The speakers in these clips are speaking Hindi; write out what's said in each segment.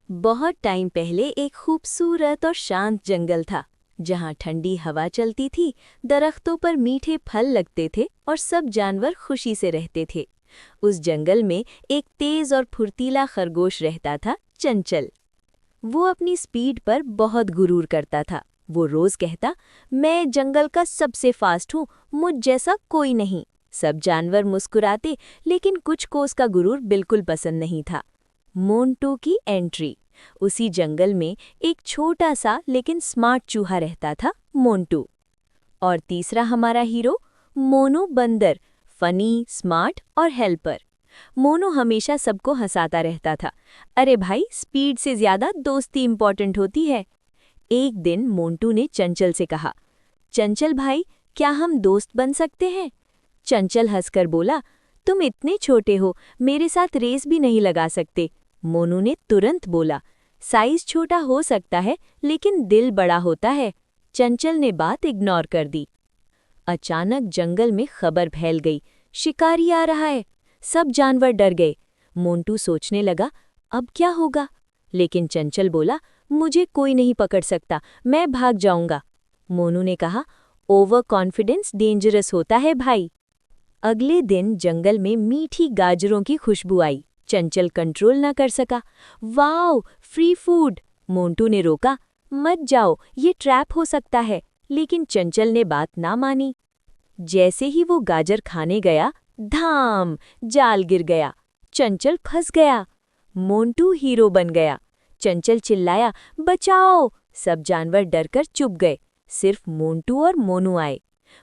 बहुत टाइम पहले एक खूबसूरत और शांत जंगल था जहाँ ठंडी हवा चलती थी, दरख्तों पर मीठे फल लगते थे और सब जानवर खुशी से रहते थे। उस जंगल में एक तेज और फुर्तीला खरगोश रहता था, चंचल। वो अपनी स्पीड पर बहुत गुरूर करता था। वो रोज कहता, मैं जंगल का सबसे फास्ट हूँ, मुझ जैसा कोई नहीं। सब जानवर मुस्कुराते, लेकिन कुछ को उसका गुरूर बिल्कुल पसंद नहीं था। मोंटू की एंट्री। उसी जंगल में एक छोटा सा लेकिन स्मार्ट चूहा रहता था, मोंटू। और तीसरा हमारा हीरो, मोनू बंदर, फनी, स्मार्ट और हेल्पर। मोनू हमेशा सबको हंसाता रहता था। अरे भाई, स्पीड से ज्यादा दोस्ती इंपॉर्टेंट होती है। एक दिन मोंटू ने चंचल से कहा, चंचल भाई, क्या हम दोस्त बन सकते हैं? चंचल हंसकर बोला, तुम इतने छोटे हो, मेरे साथ रेस भी नहीं लगा सकते। मोनू ने तुरंत बोला, साइज छोटा हो सकता है, लेकिन दिल बड़ा होता है। चंचल ने बात इग्नोर कर दी। अचानक जंगल में खबर फैल गई, शिकारी आ रहा है। सब जानवर डर गए। मोंटू सोचने लगा, अब क्या होगा? लेकिन चंचल बोला, मुझे कोई नहीं पकड़ सकता, मैं भाग जाऊंगा। मोनू ने कहा, ओवर कॉन्फिडेंस डेंजरस होता है भाई। अगले दिन जंगल में मीठी गाजरों की खुशबू आई। चंचल कंट्रोल न कर सका। Wow, free food! मोंटू ने रोका, मत जाओ, ये ट्रैप हो सकता है। लेकिन चंचल ने बात ना मानी। जैसे ही वो गाजर खाने गया, धाम, जाल गिर गया। चंचल फंस गया। मोंटू हीरो बन गया। चंचल चिल्लाया, बचाओ! सब जानवर डरकर चुप गए। सिर्फ मोंटू और मोनू आए।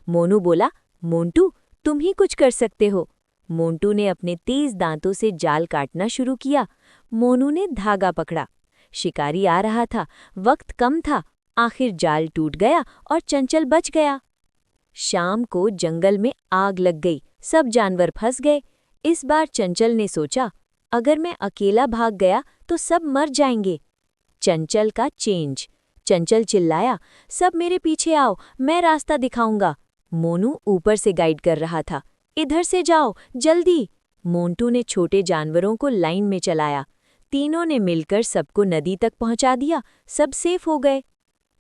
मोनू बोला, मोंटू, तुम ही कुछ कर सकते हो। मोंटू ने अपने तेज दांतों से जाल काटना शुरू किया। मोनू ने धागा पकड़ा। शिकारी आ रहा था, वक्त कम था। आखिर जाल टूट गया और चंचल बच गया। शाम को जंगल में आग लग गई, सब जानवर फंस गए। इस बार चंचल ने सोचा, अगर मैं अकेला भाग गया तो सब मर जाएंगे। चंचल का चेंज। चंचल चिल्लाया, सब मेरे पीछे आओ, मैं रास्ता दिखाऊंगा। मोनू ऊपर से गाइड कर रहा था, इधर से जाओ, जल्दी। मोंटू ने छोटे जानवरों को लाइन में चलाया। तीनों ने मिलकर सबको नदी तक पहुंचा दिया। सब सेफ हो गए।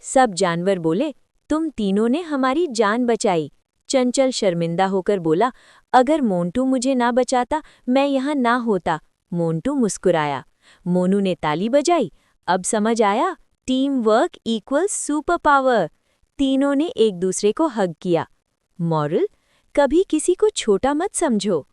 सब जानवर बोले, तुम तीनों ने हमारी जान बचाई। चंचल शर्मिंदा होकर बोला, अगर मोंटू मुझे ना बचाता, मैं यहाँ ना होता। मोंटू मुस्कुराया। मोनू ने ताली बजाई। अब समझ आया, team work equals super power. तीनों ने एक दूसरे को हग किया। मॉरल, कभी किसी को छोटा मत समझो।